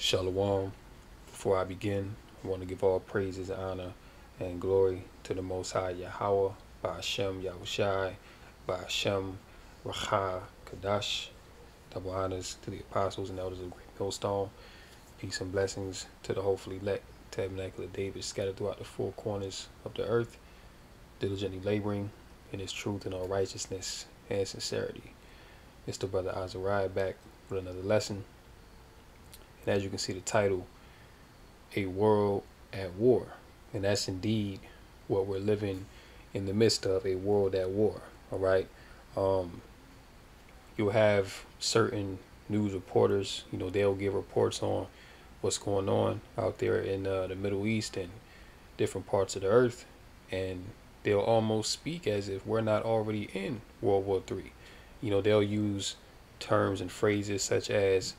Shalom. Before I begin, I want to give all praises, honor, and glory to the Most High Yahweh, by Hashem Yahushai, by Hashem Racha Kadash. Double honors to the apostles and elders of the Great Millstone. Peace and blessings to the hopefully elect tabernacle of David scattered throughout the four corners of the earth, diligently laboring in his truth and all righteousness and sincerity. It's the brother Azariah back with another lesson. And as you can see, the title, A World at War. And that's indeed what we're living in the midst of, a world at war. All right. You'll have certain news reporters, they'll give reports on what's going on out there in the Middle East and different parts of the earth. And they'll almost speak as if we're not already in World War III. They'll use terms and phrases such as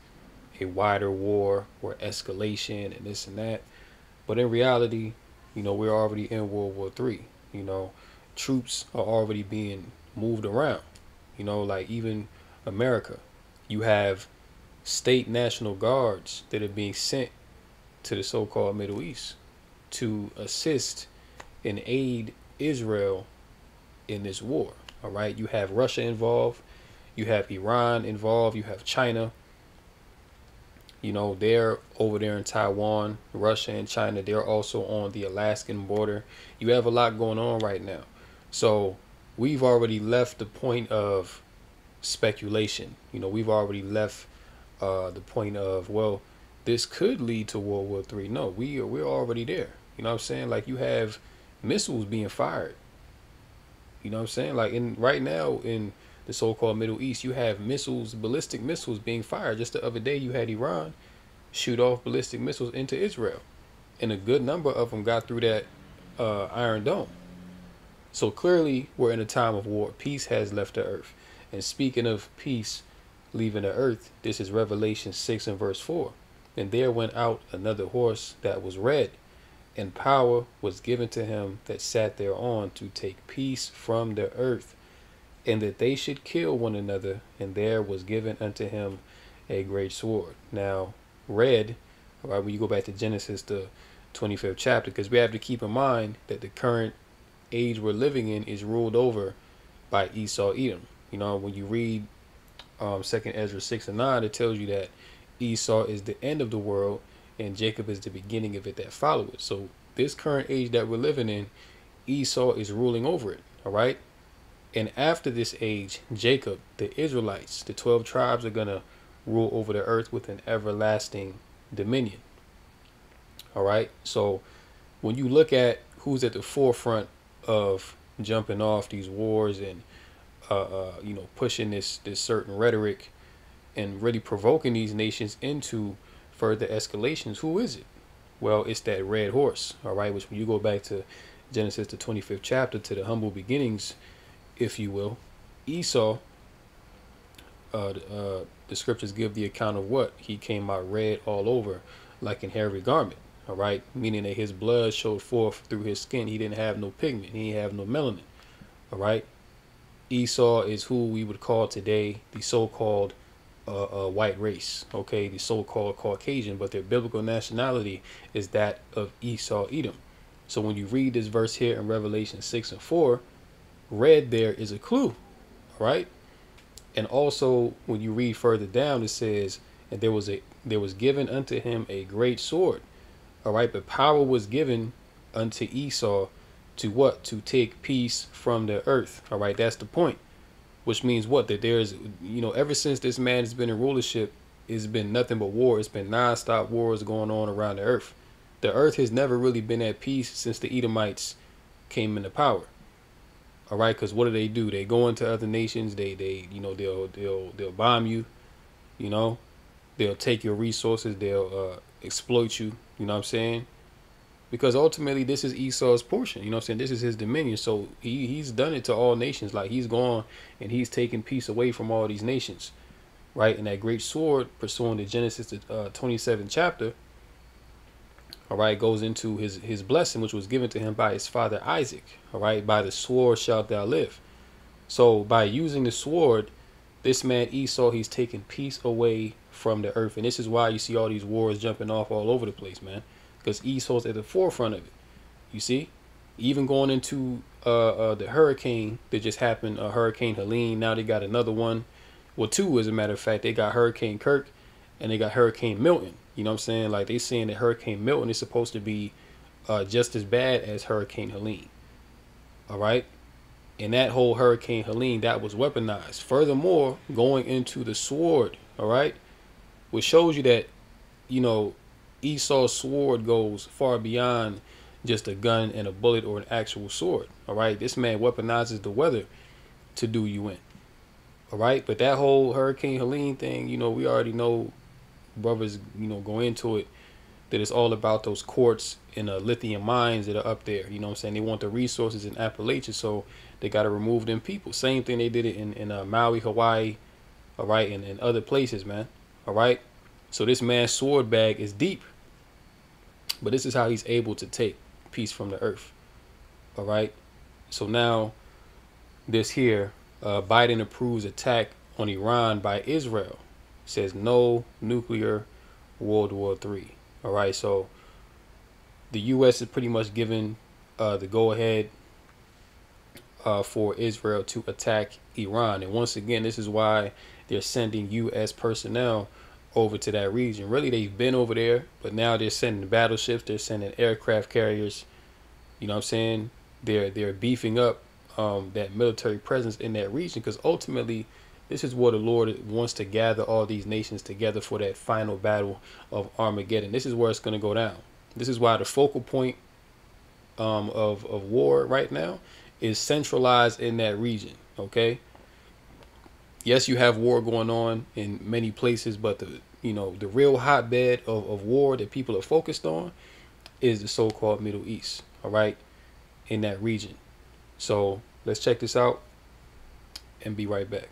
a wider war or escalation and this and that. But in reality, we're already in World War III. Troops are already being moved around. Like even America, you have state national guards that are being sent to the so-called Middle East to assist and aid Israel in this war. All right. You have Russia involved. You have Iran involved. You have China. They're over there in Taiwan, Russia and China. They're also on the Alaskan border. You have a lot going on right now. So we've already left the point of speculation. We've already left the point of, well, this could lead to World War III. No, we're already there. You know what I'm saying? Like you have missiles being fired. You know what I'm saying? Like right now in the so-called Middle East, you have missiles, ballistic missiles being fired. Just the other day, you had Iran shoot off ballistic missiles into Israel, and a good number of them got through that Iron Dome. So clearly, we're in a time of war. Peace has left the earth. And speaking of peace leaving the earth, this is Revelation 6 and verse 4. And there went out another horse that was red, and power was given to him that sat thereon to take peace from the earth, and that they should kill one another, and there was given unto him a great sword. Now, red, all right, when you go back to Genesis, the 25th chapter, because we have to keep in mind that the current age we're living in is ruled over by Esau Edom. When you read 2nd Ezra 6 and 9, it tells you that Esau is the end of the world and Jacob is the beginning of it that follow it. So this current age that we're living in, Esau is ruling over it, all right? And after this age, Jacob, the Israelites, the 12 tribes are going to rule over the earth with an everlasting dominion. All right. So when you look at who's at the forefront of jumping off these wars and, pushing this certain rhetoric and really provoking these nations into further escalations, who is it? Well, it's that red horse. All right. Which when you go back to Genesis, the 25th chapter, to the humble beginnings, if you will, Esau, the scriptures give the account of what? He came out red all over like an hairy garment, all right? Meaning that his blood showed forth through his skin. He didn't have no pigment. He didn't have no melanin, all right? Esau is who we would call today the so-called white race, okay? The so-called Caucasian, but their biblical nationality is that of Esau Edom. So when you read this verse here in Revelation 6 and 4, red there is a clue, right? And also when you read further down, it says, and there was given unto him a great sword, all right? But power was given unto Esau to what? To take peace from the earth, all right? That's the point. Which means what? That there's, ever since this man has been in rulership, it's been nothing but war. It's been nonstop wars going on around the earth. The earth has never really been at peace since the Edomites came into power. All right, because what do? They go into other nations. They'll bomb you. They'll take your resources. They'll exploit you. You know what I'm saying? Because ultimately, this is Esau's portion. You know what I'm saying? This is his dominion. So he's done it to all nations. Like he's gone and he's taken peace away from all these nations, right? And that great sword, pursuing the Genesis 27th chapter, all right, goes into his blessing, which was given to him by his father Isaac. All right, by the sword shalt thou live. So by using the sword, this man Esau, he's taken peace away from the earth. And this is why you see all these wars jumping off all over the place, man, because Esau's at the forefront of it. You see, even going into the hurricane that just happened, Hurricane Helene. Now they got another one, well, two as a matter of fact. They got Hurricane Kirk and they got Hurricane Milton. You know what I'm saying? Like, they saying that Hurricane Milton is supposed to be just as bad as Hurricane Helene. All right. And that whole Hurricane Helene, that was weaponized. Furthermore, going into the sword, all right, which shows you that, you know, Esau's sword goes far beyond just a gun and a bullet or an actual sword. All right. This man weaponizes the weather to do you in. All right. But that whole Hurricane Helene thing, you know, we already know, brothers, you know, go into it, that it's all about those quartz and lithium mines that are up there. You know what I'm saying? They want the resources in Appalachia, so they got to remove them people. Same thing they did it in Maui, Hawaii, all right, and other places, man. All right. So this man's sword bag is deep, but this is how he's able to take peace from the earth. All right. So now this here, Biden approves attack on Iran by Israel. Says no nuclear World War III. All right. So the U.S. is pretty much given the go ahead for Israel to attack Iran. And once again, this is why they're sending U.S. personnel over to that region. Really, they've been over there, but now they're sending battleships, they're sending aircraft carriers. You know what I'm saying? They're beefing up that military presence in that region, because ultimately this is where the Lord wants to gather all these nations together for that final battle of Armageddon. This is where it's going to go down. This is why the focal point of war right now is centralized in that region. Okay. Yes, you have war going on in many places, but the real hotbed of war that people are focused on is the so-called Middle East. All right, in that region. So let's check this out and be right back.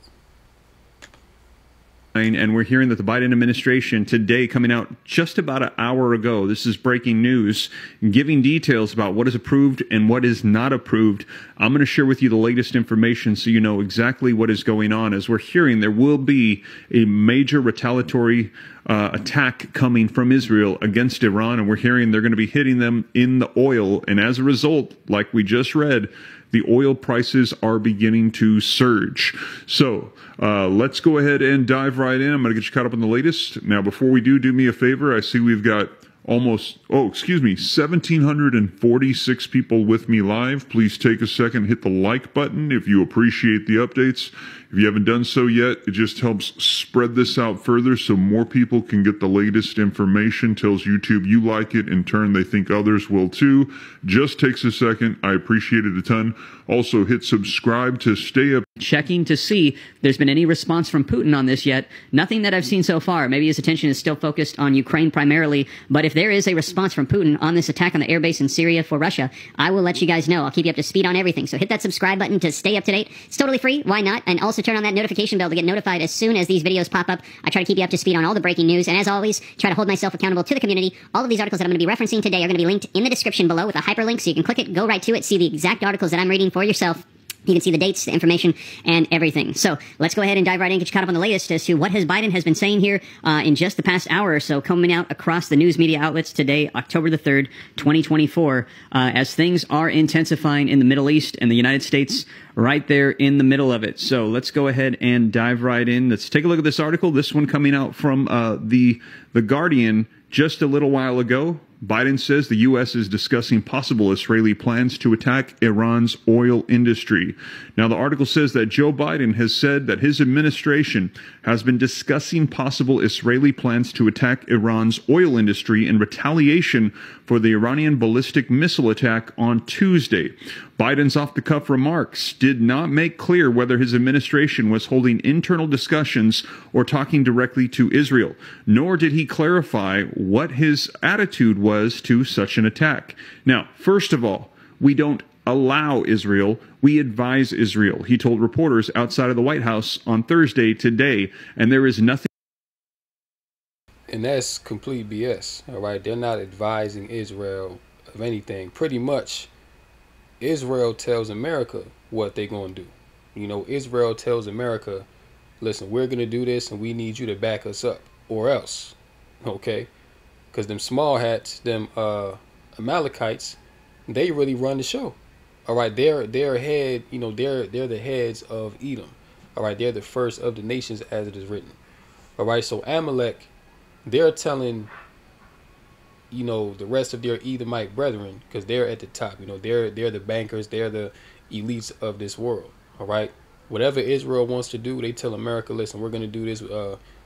And we're hearing that the Biden administration today, coming out just about an hour ago, this is breaking news, giving details about what is approved and what is not approved. I'm going to share with you the latest information so you know exactly what is going on. As we're hearing, there will be a major retaliatory attack coming from Israel against Iran, and we're hearing they're going to be hitting them in the oil. And as a result, like we just read, the oil prices are beginning to surge. So let's go ahead and dive right in. I'm going to get you caught up on the latest. Now, before we do me a favor. I see we've got almost, 1,746 people with me live. Please take a second, hit the like button if you appreciate the updates. If you haven't done so yet, it just helps spread this out further so more people can get the latest information. Tells YouTube you like it. In turn, they think others will too. Just takes a second. I appreciate it a ton. Also, hit subscribe to stay up. Checking to see if there's been any response from Putin on this yet. Nothing that I've seen so far. Maybe his attention is still focused on Ukraine primarily. But if there is a response from Putin on this attack on the airbase in Syria for Russia, I will let you guys know. I'll keep you up to speed on everything. So hit that subscribe button to stay up to date. It's totally free. Why not? And also turn on that notification bell to get notified as soon as these videos pop up. I try to keep you up to speed on all the breaking news. And as always, try to hold myself accountable to the community. All of these articles that I'm going to be referencing today are going to be linked in the description below with a hyperlink, so you can click it, go right to it, see the exact articles that I'm reading for yourself. You can see the dates, the information, and everything. So let's go ahead and dive right in, get you caught up on the latest as to what Biden has been saying here in just the past hour or so, coming out across the news media outlets today, October the 3rd, 2024, as things are intensifying in the Middle East and the United States right there in the middle of it. So let's go ahead and dive right in. Let's take a look at this article. This one coming out from the Guardian just a little while ago. Biden says the U.S. is discussing possible Israeli plans to attack Iran's oil industry. Now, the article says that Joe Biden has said that his administration has been discussing possible Israeli plans to attack Iran's oil industry in retaliation for the Iranian ballistic missile attack on Tuesday. Biden's off-the-cuff remarks did not make clear whether his administration was holding internal discussions or talking directly to Israel, nor did he clarify what his attitude was to such an attack. Now, first of all, we don't allow Israel, we advise Israel, he told reporters outside of the White House on Thursday today, and there is nothing. And that's complete BS, all right? They're not advising Israel of anything. Pretty much, Israel tells America what they're going to do. You know, Israel tells America, listen, we're going to do this and we need you to back us up. or else. Okay, because them small hats, them Amalekites, they really run the show. All right, they're head, you know, they're the heads of Edom. All right, they're the first of the nations as it is written. All right, so Amalek, they're telling, you know, the rest of their Edomite brethren, because they're at the top. You know, they're the bankers, they're the elites of this world. All right, whatever Israel wants to do, they tell America, listen, we're gonna do this.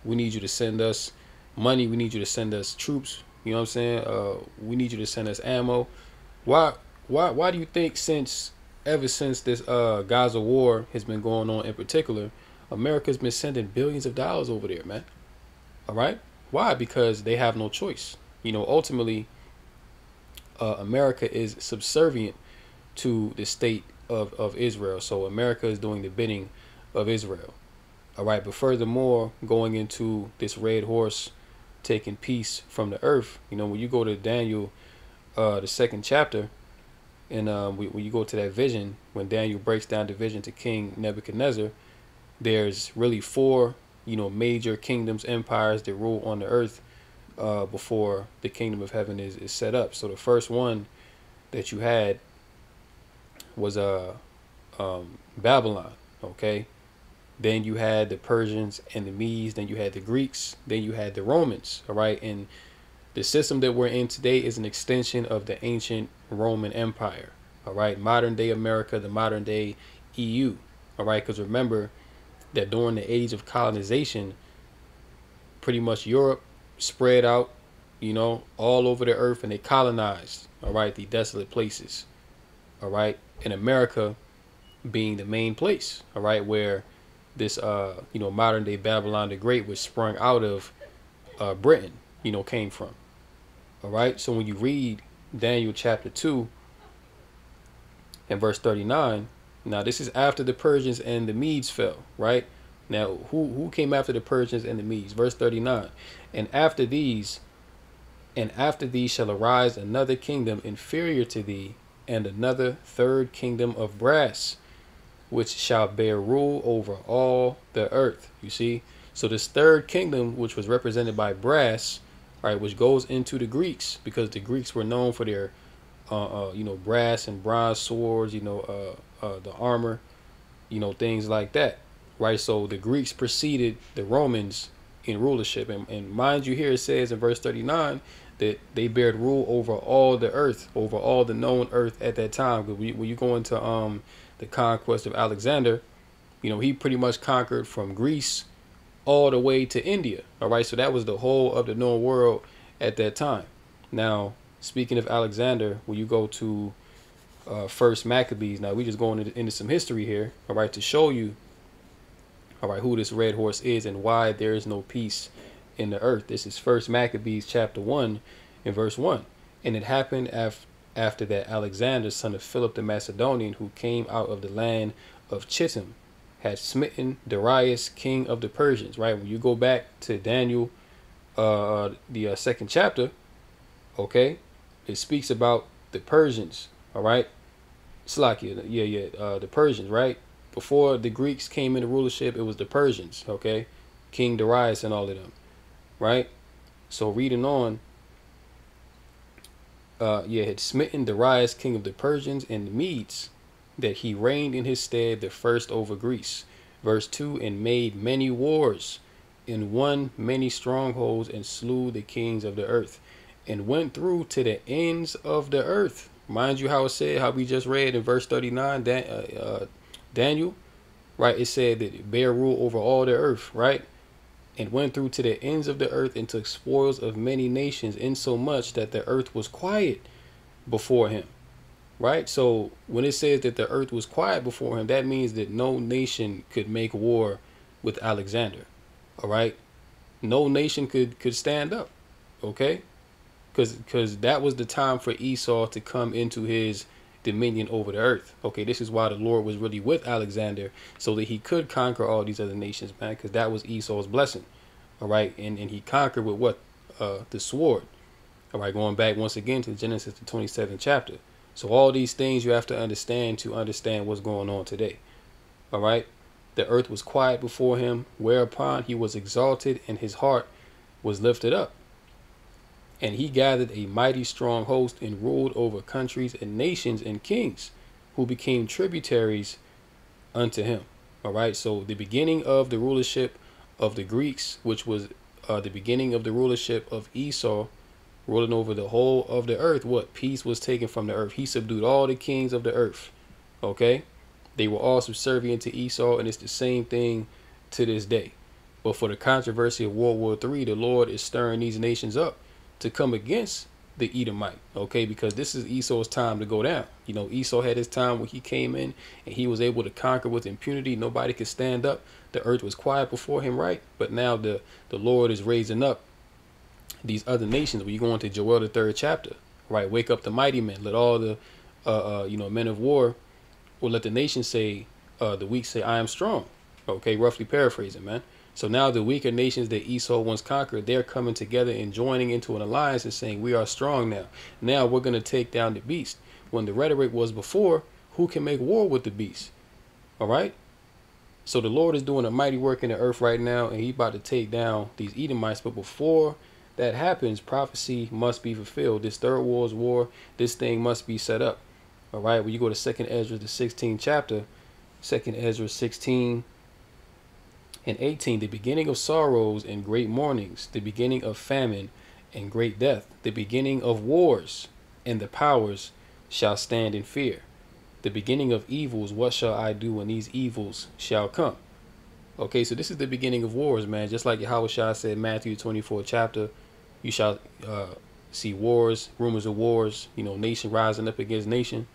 We need you to send us money. We need you to send us troops. You know what I'm saying? We need you to send us ammo. Why do you think ever since this Gaza war has been going on in particular, America's been sending billions of dollars over there, man? All right. Why? Because they have no choice. You know, ultimately, America is subservient to the state of Israel. So America is doing the bidding of Israel. All right. But furthermore, going into this red horse taking peace from the earth, you know, when you go to Daniel, the 2nd chapter, and when you go to that vision, when Daniel breaks down the vision to King Nebuchadnezzar, there's really 4, you know, major kingdoms, empires that rule on the earth before the kingdom of heaven is set up. So the first one that you had was Babylon. Okay, then you had the Persians and the Medes, then you had the Greeks, then you had the Romans. All right, and the system that we're in today is an extension of the ancient Roman Empire. All right, modern day America, the modern day EU. All right, because remember that during the age of colonization, pretty much Europe spread out, you know, all over the earth, and they colonized, all right, the desolate places. All right, and America being the main place, all right, where this you know, modern day Babylon the Great, which sprung out of Britain, you know, came from. All right, so when you read Daniel chapter 2 and verse 39, now this is after the Persians and the Medes fell, right? Now, who came after the Persians and the Medes? Verse 39, and after these shall arise another kingdom inferior to thee, and another third kingdom of brass, which shall bear rule over all the earth. You see? So this third kingdom, which was represented by brass, right, which goes into the Greeks, because the Greeks were known for their, you know, brass and bronze swords, you know, the armor, you know, things like that, right? So the Greeks preceded the Romans in rulership, and mind you, here it says in verse 39 that they bared rule over all the earth, over all the known earth at that time. Because when you go into the conquest of Alexander, you know, he pretty much conquered from Greece all the way to India. All right, so that was the whole of the known world at that time. Now, speaking of Alexander, when you go to First Maccabees, now we just going into some history here, all right, to show you, all right, who this red horse is and why there is no peace in the earth. This is First Maccabees chapter 1 and verse 1. And it happened after that Alexander, son of Philip the Macedonian, who came out of the land of Chittim, had smitten Darius, king of the Persians. Right, when you go back to Daniel, the 2nd chapter, okay, it speaks about the Persians. All right, Slakia, the Persians. Right, before the Greeks came into rulership, it was the Persians. Okay, King Darius and all of them. Right, so reading on. Had smitten Darius, king of the Persians and the Medes, that he reigned in his stead the first over Greece. Verse 2, and made many wars, and won many strongholds, and slew the kings of the earth, and went through to the ends of the earth. Mind you how it said, how we just read in verse 39, Daniel, right? It said that it bear rule over all the earth, right? And went through to the ends of the earth and took spoils of many nations, insomuch that the earth was quiet before him. Right? So when it says that the earth was quiet before him, that means that no nation could make war with Alexander. All right? No nation could stand up. Okay? Because that was the time for Esau to come into his dominion over the earth. Okay, this is why the Lord was really with Alexander, so that he could conquer all these other nations, man, because that was Esau's blessing. All right, and he conquered with what? The sword. All right, going back once again to Genesis, the 27th chapter. So all these things you have to understand what's going on today. All right, the earth was quiet before him, whereupon he was exalted in his heart was lifted up. And he gathered a mighty strong host and ruled over countries and nations and kings who became tributaries unto him. All right. So the beginning of the rulership of the Greeks, which was the beginning of the rulership of Esau, ruling over the whole of the earth, what? Peace was taken from the earth. He subdued all the kings of the earth. Okay. They were all subservient to Esau, and it's the same thing to this day. But for the controversy of World War III, the Lord is stirring these nations up to come against the Edomite, okay? Because this is Esau's time to go down. You know, Esau had his time when he came in and he was able to conquer with impunity. Nobody could stand up. The earth was quiet before him, right? But now the Lord is raising up these other nations. When you go into Joel, the 3rd chapter, right? Wake up the mighty men. Let all the, men of war, or let the nation say, the weak say, I am strong. Okay, roughly paraphrasing, man. So now the weaker nations that Esau once conquered, they're coming together and joining into an alliance and saying, we are strong now. Now we're going to take down the beast. When the rhetoric was before, who can make war with the beast? All right. So the Lord is doing a mighty work in the earth right now, and he's about to take down these Edomites. But before that happens, prophecy must be fulfilled. This third world's war, this thing must be set up. All right. When you go to 2nd Ezra, the 16th chapter, 2nd Ezra 16 and 18, the beginning of sorrows and great mournings, the beginning of famine and great death, the beginning of wars, and the powers shall stand in fear. The beginning of evils, what shall I do when these evils shall come? Okay, so this is the beginning of wars, man. Just like Yahushua said, Matthew 24 chapter, you shall see wars, rumors of wars, nation rising up against nation.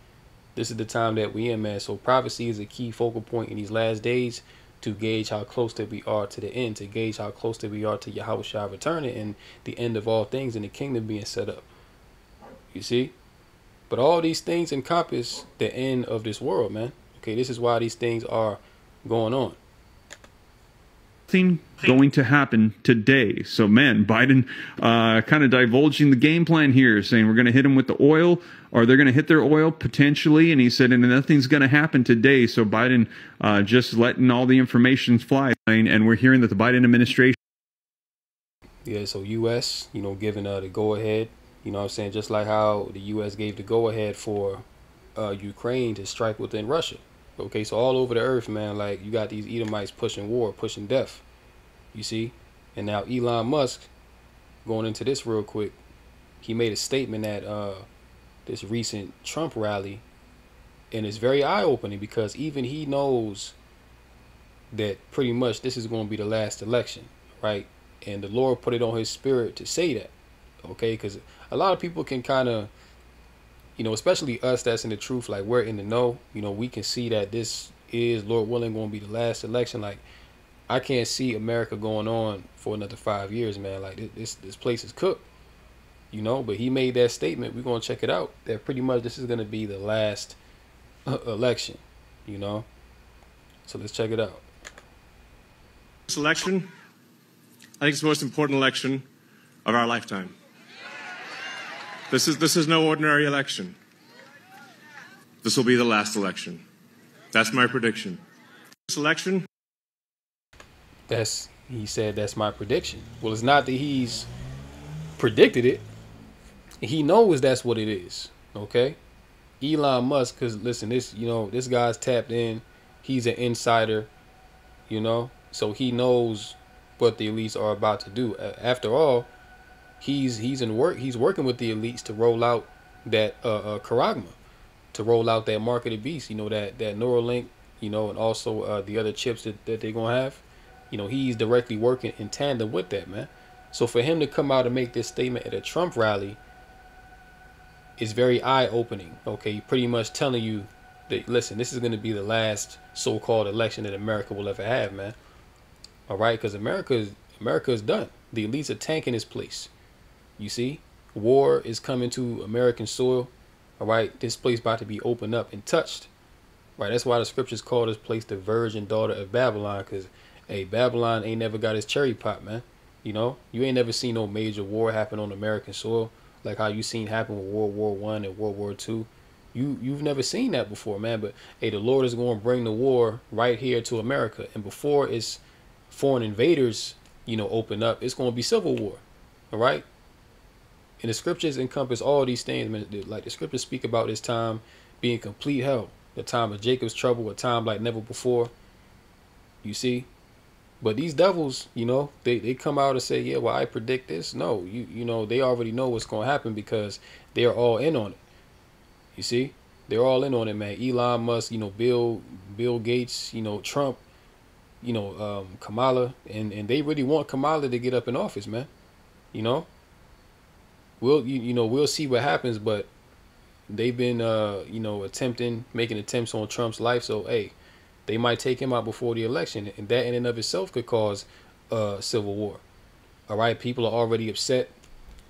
This is the time that we in, man. So prophecy is a key focal point in these last days, to gauge how close that we are to the end, to gauge how close that we are to Yahushua returning and the end of all things and the kingdom being set up. You see? But all these things encompass the end of this world, man. Okay, this is why these things are going on. Thing going to happen today. So, man, Biden kind of divulging the game plan here, saying we're going to hit them with the oil, or they're going to hit their oil potentially. And he said, and nothing's going to happen today. So Biden just letting all the information fly. And we're hearing that the Biden administration. Yeah, so U.S., giving the go-ahead. You know what I'm saying? Just like how the U.S. gave the go-ahead for Ukraine to strike within Russia. Okay, so all over the earth, man, like you got these Edomites pushing war, pushing death. You see? And now Elon Musk, going into this real quick, he made a statement at this recent Trump rally, and it's very eye-opening because even he knows that pretty much this is going to be the last election, right? And the Lord put it on his spirit to say that, okay? Because a lot of people can kind of, especially us that's in the truth, like we're in the know, we can see that this is, Lord willing, going to be the last election. Like, I can't see America going on for another 5 years, man. Like, this place is cooked, but he made that statement. We're going to check it out, that pretty much this is going to be the last election, So let's check it out. This election, I think it's the most important election of our lifetime. This is no ordinary election. This will be the last election. That's my prediction. This election. He said that's my prediction. Well, it's not that he's predicted it. He knows that's what it is. Okay. Elon Musk, because listen, this guy's tapped in. He's an insider, so he knows what the elites are about to do. After all, he's working with the elites to roll out that Charagma, to roll out that mark of the beast, that Neuralink, and also the other chips that they're gonna have. He's directly working in tandem with that, man. So for him to come out and make this statement at a Trump rally is very eye-opening. Okay, pretty much telling you that, listen, this is going to be the last so-called election that America will ever have, man. All right, because America is done. The elites are tanking this place. You see, war is coming to American soil. All right, this place about to be opened up and touched. Right, that's why the scriptures call this place the virgin daughter of Babylon, because hey, Babylon ain't never got its cherry pop, man. You ain't never seen no major war happen on American soil like how you seen happen with World War I and World War II. You've never seen that before, man. But hey, the Lord is going to bring the war right here to America, and before it's foreign invaders, open up, it's going to be civil war. All right. And the scriptures encompass all these things, man. Like the scriptures speak about this time being complete hell, the time of Jacob's trouble, a time like never before. You see? But these devils, they come out and say, yeah, well, I predict this. No, they already know what's going to happen because they are all in on it. You see? They're all in on it, man. Elon Musk, Bill Gates, Trump, Kamala, and they really want Kamala to get up in office, man. We'll see what happens, but they've been making attempts on Trump's life, so hey, they might take him out before the election, and that in and of itself could cause a civil war. All right, people are already upset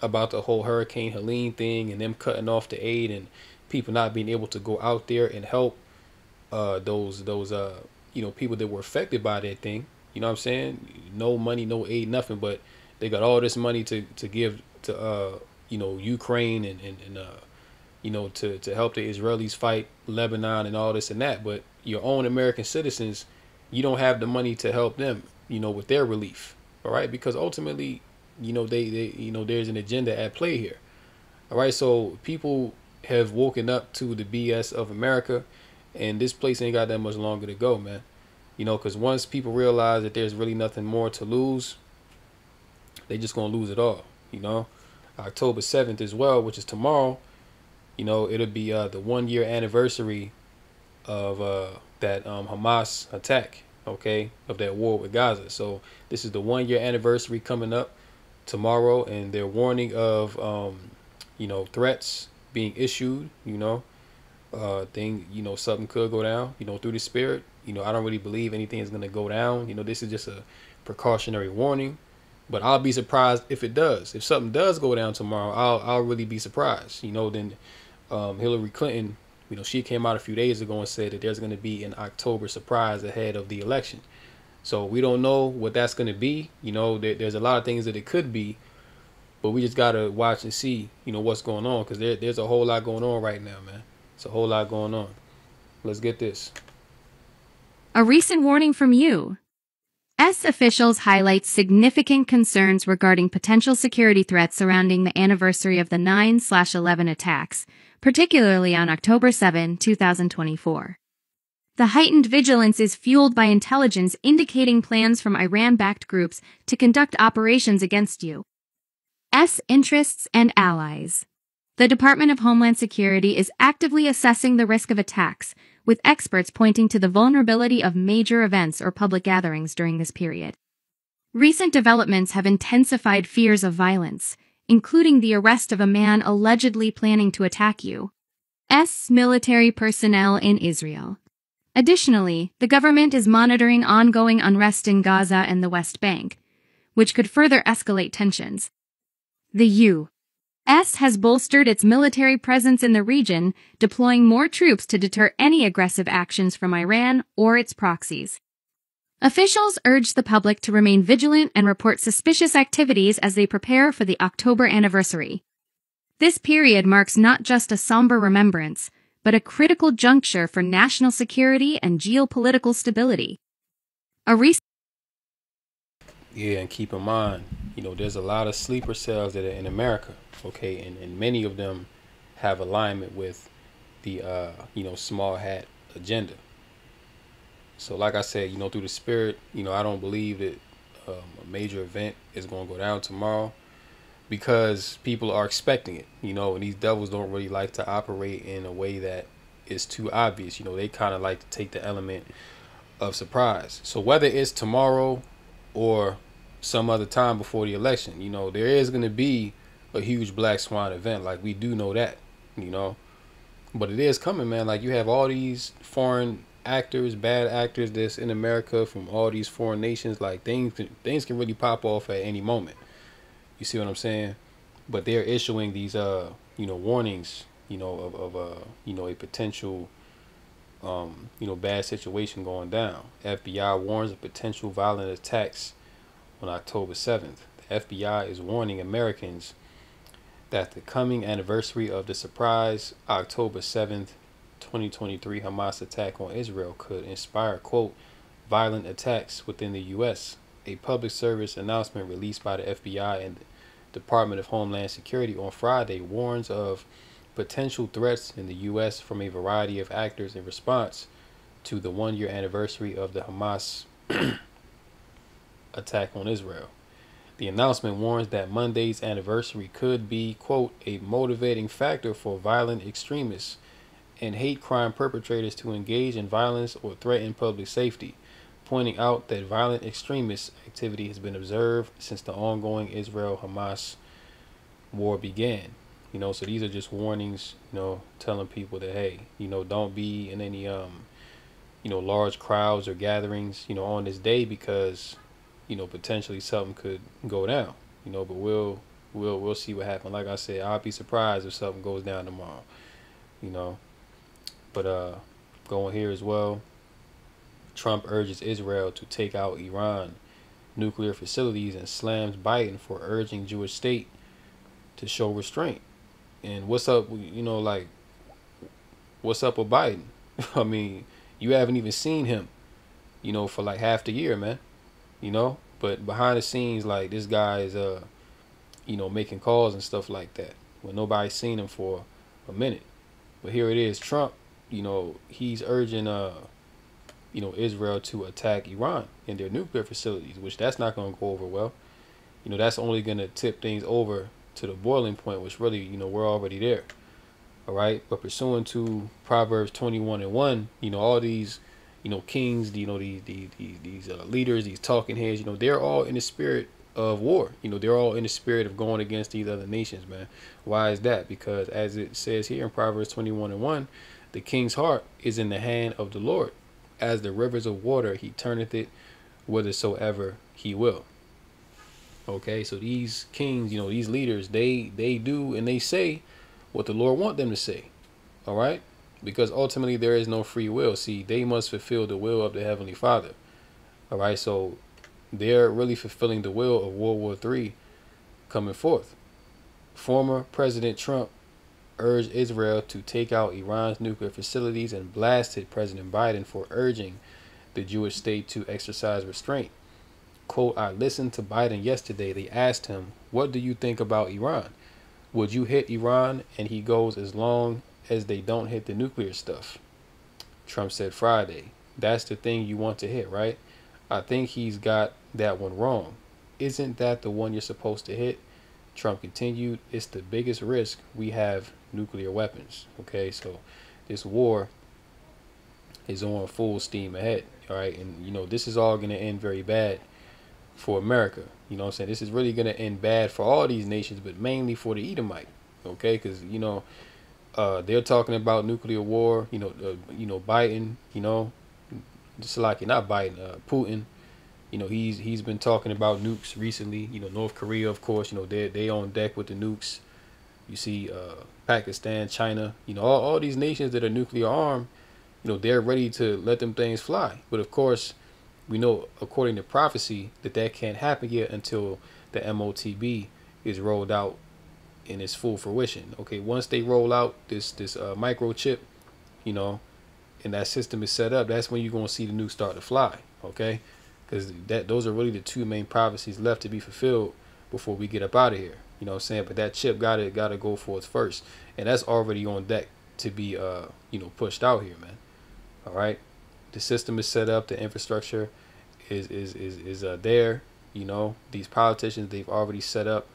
about the whole Hurricane Helene thing and them cutting off the aid and people not being able to go out there and help those people that were affected by that thing. You know what I'm saying? No money, no aid, nothing, but they got all this money to give to Ukraine and to help the Israelis fight Lebanon and all this and that. But your own American citizens, you don't have the money to help them, with their relief. All right, because ultimately, there's an agenda at play here. All right, so people have woken up to the BS of America, and this place ain't got that much longer to go, man. Because once people realize that there's really nothing more to lose, they just gonna lose it all. October 7th as well, which is tomorrow. It'll be the 1 year anniversary of that Hamas attack, okay, of that war with Gaza. So this is the 1 year anniversary coming up tomorrow, and they're warning of threats being issued. Something could go down, through the spirit. I don't really believe anything is gonna go down. This is just a precautionary warning. But I'll be surprised if it does. If something does go down tomorrow, I'll really be surprised. Then Hillary Clinton, she came out a few days ago and said that there's going to be an October surprise ahead of the election. So we don't know what that's going to be. There's a lot of things that it could be, but we just got to watch and see, what's going on, because there's a whole lot going on right now, man. It's a whole lot going on. Let's get this. A recent warning from U.S. officials highlight significant concerns regarding potential security threats surrounding the anniversary of the 9/11 attacks, particularly on October 7, 2024. The heightened vigilance is fueled by intelligence indicating plans from Iran-backed groups to conduct operations against U.S. interests and allies. The Department of Homeland Security is actively assessing the risk of attacks, with experts pointing to the vulnerability of major events or public gatherings during this period. Recent developments have intensified fears of violence, including the arrest of a man allegedly planning to attack U.S. military personnel in Israel. Additionally, the government is monitoring ongoing unrest in Gaza and the West Bank, which could further escalate tensions. The U.S. has bolstered its military presence in the region, deploying more troops to deter any aggressive actions from Iran or its proxies. Officials urge the public to remain vigilant and report suspicious activities as they prepare for the October anniversary. This period marks not just a somber remembrance, but a critical juncture for national security and geopolitical stability. Yeah, and keep in mind, there's a lot of sleeper cells that are in America, okay, and many of them have alignment with the, small hat agenda. So like I said, through the spirit, I don't believe that a major event is going to go down tomorrow because people are expecting it, and these devils don't really like to operate in a way that is too obvious. They kind of like to take the element of surprise. So whether it's tomorrow or some other time before the election, there is going to be a huge black swan event. Like, we do know that, but it is coming, man. Like, you have all these foreign actors, bad actors that's in America from all these foreign nations. Like, things can really pop off at any moment. You see what I'm saying? But they're issuing these warnings, of a potential bad situation going down. FBI warns of potential violent attacks on October 7th. The FBI is warning Americans that the coming anniversary of the surprise October 7th, 2023 Hamas attack on Israel could inspire, quote, violent attacks within the U.S. A public service announcement released by the FBI and Department of Homeland Security on Friday warns of potential threats in the U.S. from a variety of actors in response to the one-year anniversary of the Hamas attack on Israel. The announcement warns that Monday's anniversary could be, quote, a motivating factor for violent extremists and hate crime perpetrators to engage in violence or threaten public safety, pointing out that violent extremist activity has been observed since the ongoing Israel-Hamas war began. So these are just warnings, telling people that, hey, don't be in any, large crowds or gatherings, on this day because, potentially something could go down, but we'll see what happens. Like I said, I'll be surprised if something goes down tomorrow, but going here as well, Trump urges Israel to take out Iran nuclear facilities and slams Biden for urging Jewish state to show restraint. And what's up, what's up with Biden? I mean, you haven't even seen him, for like half the year, man. But behind the scenes, like, this guy is, making calls and stuff like that when nobody's seen him for a minute. But here it is, Trump, he's urging, Israel to attack Iran and their nuclear facilities, which that's not going to go over well. That's only going to tip things over to the boiling point, which really, we're already there. All right. But pursuant to Proverbs 21:1, all these, kings, these leaders, these talking heads, they're all in the spirit of war. They're all in the spirit of going against these other nations, man. Why is that? Because as it says here in Proverbs 21:1, the king's heart is in the hand of the Lord. As the rivers of water, he turneth it whithersoever he will. Okay, so these kings, these leaders, they do and they say what the Lord want them to say. All right, because ultimately there is no free will. See, they must fulfill the will of the Heavenly Father. All right, so they're really fulfilling the will of World War III coming forth. Former President Trump urged Israel to take out Iran's nuclear facilities and blasted President Biden for urging the Jewish state to exercise restraint. Quote, I listened to Biden yesterday. They asked him, what do you think about Iran? Would you hit Iran? And he goes, as long as they don't hit the nuclear stuff. Trump said Friday, that's the thing you want to hit, right? I think he's got that one wrong. Isn't that the one you're supposed to hit? Trump continued, it's the biggest risk we have, nuclear weapons. Okay, so this war is on full steam ahead. All right, and this is all going to end very bad for America. What I'm saying? This is really going to end bad for all these nations, but mainly for the Edomite. Okay, because they're talking about nuclear war. Biden. Just like not Biden, Putin. He's been talking about nukes recently. North Korea, of course. They on deck with the nukes. You see, Pakistan, China. All these nations that are nuclear armed. They're ready to let them things fly. But of course, we know, according to prophecy, that can't happen yet until the MOTB is rolled out in its full fruition. Okay, once they roll out this microchip, and that system is set up, that's when you're gonna see the nukes start to fly. Okay, because those are really the two main prophecies left to be fulfilled before we get up out of here. What I'm saying? But that chip gotta go forth first, and that's already on deck to be pushed out here, man. All right. The system is set up. The infrastructure is there. These politicians, they've already set up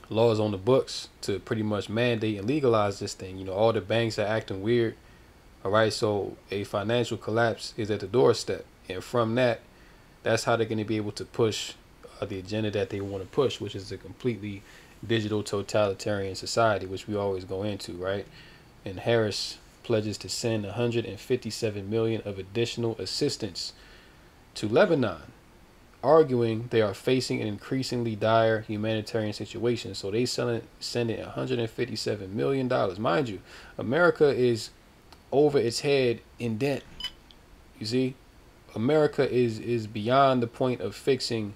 laws on the books to pretty much mandate and legalize this thing. All the banks are acting weird. All right, so a financial collapse is at the doorstep, and from that's how they're going to be able to push the agenda that they want to push, which is a completely digital totalitarian society, which we always go into, right? And Harris pledges to send 157 million of additional assistance to Lebanon, arguing they are facing an increasingly dire humanitarian situation. So they sending 157 million dollars. Mind you, America is over its head in debt. You see, America is beyond the point of fixing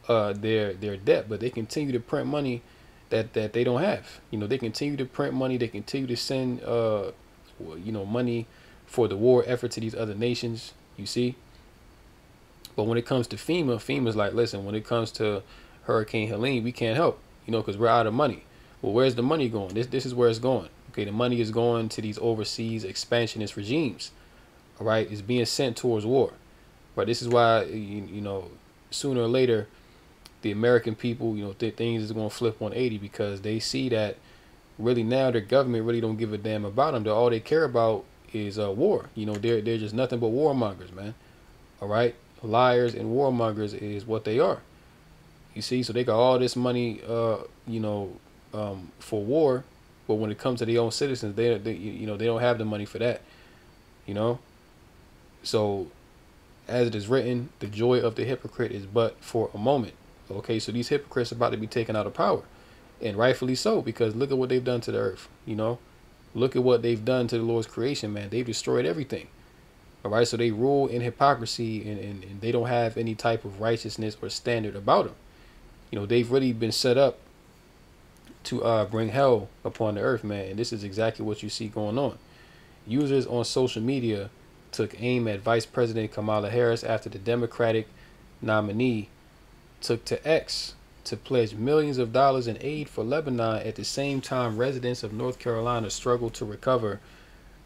their debt, but they continue to print money that they don't have. They continue to print money. They continue to send money for the war effort to these other nations, you see. But when it comes to FEMA's like, listen, when it comes to Hurricane Helene, we can't help, you know, because we're out of money. Well, where's the money going? This is where it's going. Okay, the money is going to these overseas expansionist regimes. All right, it's being sent towards war. Right, this is why you know, sooner or later, the American people, you know, things is going to flip 180, because they see that really now their government really don't give a damn about them. All they care about is war. You know, they're just nothing but warmongers, man. All right, liars and warmongers is what they are. You see, so they got all this money, you know, for war, but when it comes to their own citizens, they you know, they don't have the money for that. You know, so as it is written, the joy of the hypocrite is but for a moment. Okay, so these hypocrites are about to be taken out of power, and rightfully so, because look at what they've done to the earth. You know, look at what they've done to the Lord's creation, man. They've destroyed everything. All right, so they rule in hypocrisy, and they don't have any type of righteousness or standard about them. You know, they've really been set up to bring hell upon the earth, man. And this is exactly what you see going on. Users on social media took aim at Vice President Kamala Harris after the Democratic nominee took to X to pledge millions of dollars in aid for Lebanon at the same time residents of North Carolina struggle to recover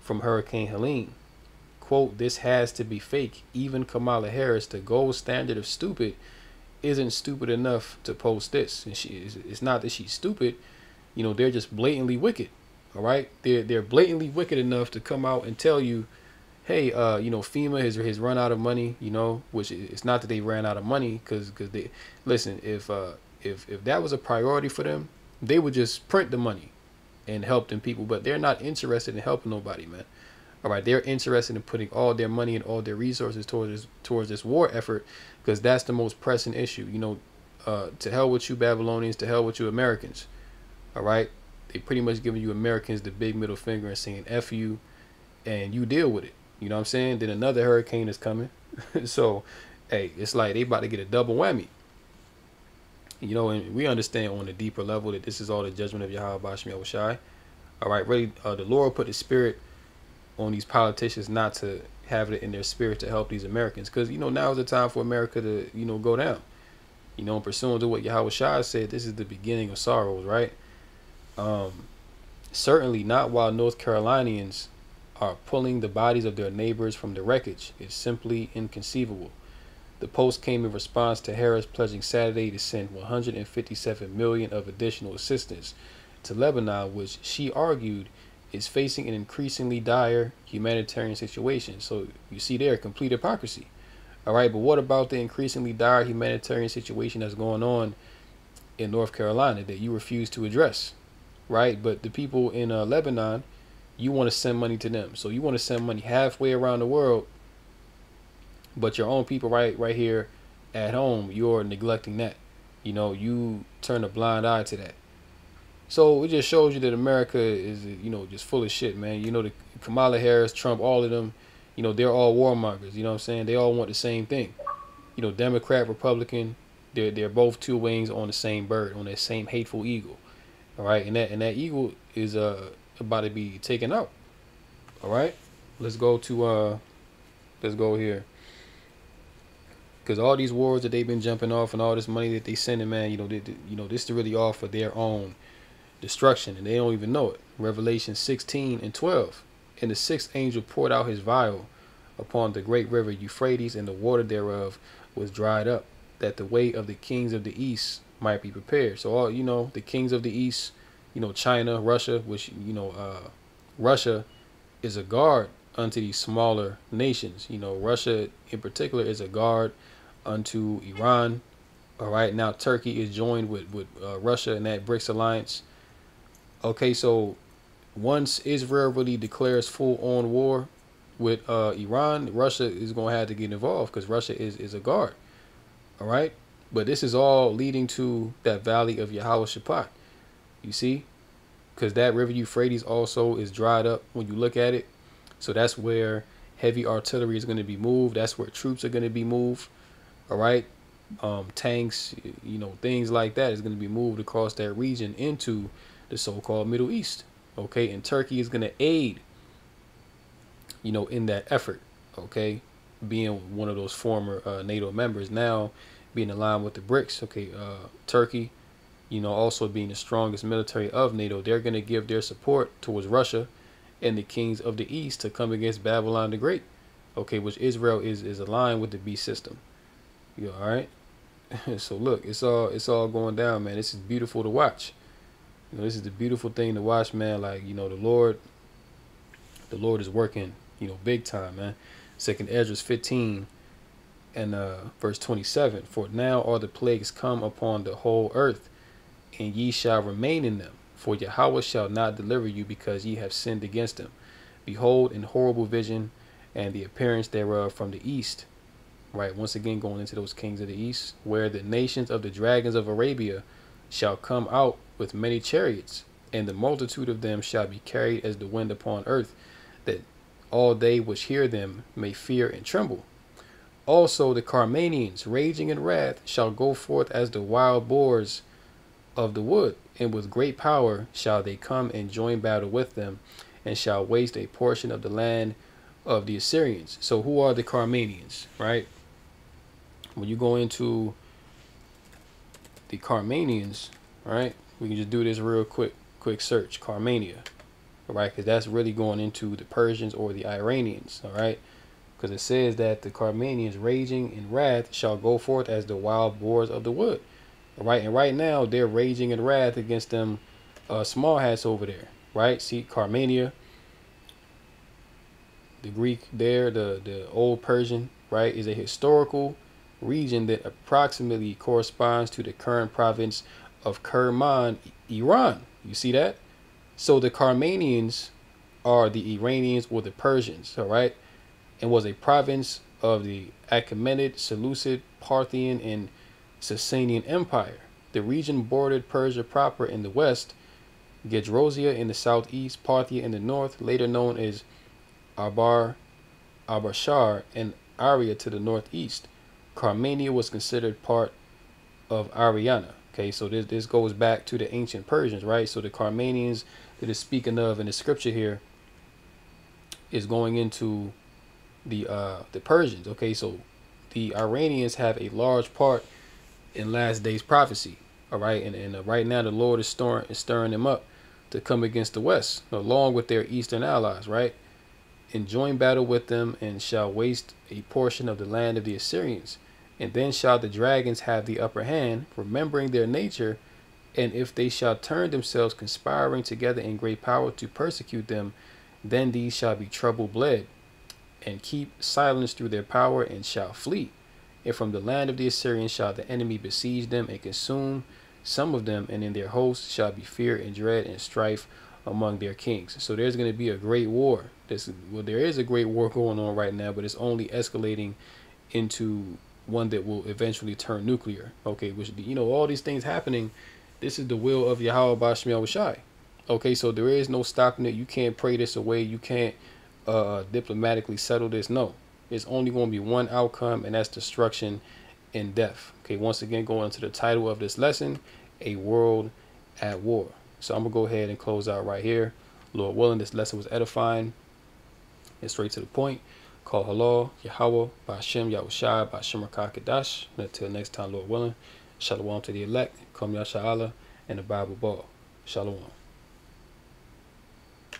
from Hurricane Helene. Quote, "This has to be fake. Even Kamala Harris, the gold standard of stupid, isn't stupid enough to post this." And it's not that she's stupid, you know, they're just blatantly wicked. All right, they're blatantly wicked enough to come out and tell you, hey, you know, FEMA has run out of money, you know, which it's not that they ran out of money, because they, listen, if that was a priority for them, they would just print the money and help them people, but they're not interested in helping nobody, man. All right, they're interested in putting all their money and all their resources towards this war effort, because that's the most pressing issue. You know, to hell with you Babylonians, to hell with you Americans. All right, they pretty much giving you Americans the big middle finger and saying F you, and you deal with it. You know what I'm saying? Then another hurricane is coming. So, hey, it's like they about to get a double whammy. You know, and we understand on a deeper level that this is all the judgment of Yahweh Bashmi Yahushai. All right, really, the Lord put the spirit on these politicians not to have it in their spirit to help these Americans, because, you know, now is the time for America to, you know, go down. You know, pursuant to what Yahweh Shai said, this is the beginning of sorrows, right? Certainly not while North Carolinians are pulling the bodies of their neighbors from the wreckage. It's simply inconceivable. The post came in response to Harris pledging Saturday to send 157 million of additional assistance to Lebanon, which she argued is facing an increasingly dire humanitarian situation. So you see there, complete hypocrisy. All right, but what about the increasingly dire humanitarian situation that's going on in North Carolina that you refuse to address? Right, but the people in Lebanon, you want to send money to them. So you want to send money halfway around the world, but your own people right here at home, you're neglecting that. You know, you turn a blind eye to that. So it just shows you that America is, you know, just full of shit, man. You know, the Kamala Harris, Trump, all of them, you know, they're all warmongers. You know what I'm saying? They all want the same thing. You know, Democrat, Republican, they're both two wings on the same bird, on that same hateful eagle. All right, and that eagle is about to be taken out. All right, let's go here, because all these wars that they've been jumping off and all this money that they sending, man, you know, this is really all for their own destruction, and they don't even know it. Revelation 16:12, and the sixth angel poured out his vial upon the great river Euphrates, and the water thereof was dried up, that the way of the kings of the east might be prepared. So all, you know, the kings of the east, you know, China, Russia, which, you know, Russia is a guard unto these smaller nations. You know, Russia in particular is a guard unto Iran. All right, now Turkey is joined with Russia in that BRICS alliance. Okay, so once Israel really declares full-on war with Iran, Russia is going to have to get involved, because Russia is a guard. All right, but this is all leading to that valley of Yahweh Shaphat. You see, because that river Euphrates also is dried up when you look at it. So that's where heavy artillery is going to be moved. That's where troops are going to be moved. All right, tanks, you know, things like that is going to be moved across that region into the so-called Middle East. Okay, and Turkey is going to aid, you know, in that effort. Okay, being one of those former NATO members. Now being aligned with the BRICS. Okay, Turkey, also being the strongest military of NATO, they're going to give their support towards Russia and the kings of the East to come against Babylon the Great. Okay, which Israel is aligned with the beast system. All right. So look, it's all going down, man. This is beautiful to watch. This is the beautiful thing to watch, man. Like, the Lord is working, big time, man. Second Ezra 15 and verse 27. For now are the plagues come upon the whole earth, and ye shall remain in them. For Yahweh shall not deliver you, because ye have sinned against him. Behold, an horrible vision, and the appearance thereof from the east. Right, once again going into those kings of the east, where the nations of the dragons of Arabia shall come out with many chariots, and the multitude of them shall be carried as the wind upon earth, that all they which hear them may fear and tremble. Also the Carmanians, raging in wrath, shall go forth as the wild boars of the wood, and with great power shall they come and join battle with them, and shall waste a portion of the land of the Assyrians. So who are the Carmanians, right? When you go into the Carmanians, right, we can just do this real quick search, Carmania, all right, because that's really going into the Persians or the Iranians, all right, because it says that the Carmanians, raging in wrath, shall go forth as the wild boars of the wood, all right, and right now they're raging in wrath against them small hats over there, right? See, Carmania, the Greek there, the old Persian, right, is a historical region that approximately corresponds to the current province of Kerman, Iran. You see that? So the Carmanians are the Iranians or the Persians, all right, and was a province of the Achaemenid, Seleucid, Parthian, and Sasanian Empire. The region bordered Persia proper in the west, Gedrosia in the southeast, Parthia in the north, later known as Abarshar, and Aria to the northeast. Carmania was considered part of Ariana. Okay, so this goes back to the ancient Persians, right? So the Carmanians that is speaking of in the scripture here is going into the Persians. Okay, so the Iranians have a large part in last days prophecy. All right, and right now the Lord is stirring them up to come against the West, along with their eastern allies, right? And join battle with them, and shall waste a portion of the land of the Assyrians. And then shall the dragons have the upper hand, remembering their nature, and if they shall turn themselves, conspiring together in great power to persecute them, then these shall be trouble bled, and keep silence through their power, and shall flee. And from the land of the Assyrians shall the enemy besiege them, and consume some of them, and in their hosts shall be fear and dread and strife among their kings. So there's going to be a great war. There is a great war going on right now, but it's only escalating into one that will eventually turn nuclear. Okay, which, all these things happening, this is the will of Yahweh Bashmiel Washai. Okay, so there is no stopping it. You can't pray this away. You can't diplomatically settle this. No, it's only going to be one outcome, and that's destruction and death. Okay, once again, going into the title of this lesson, A World at War. So I'm going to go ahead and close out right here. Lord willing, this lesson was edifying and straight to the point. Call halal, Yahweh, Ba'ashem, Yahushai, Ba'ashem Rakah Kadash. Until next time, Lord willing, Shalom to the elect, Kum Yasha'Allah, and the Bible Ball. Shalom.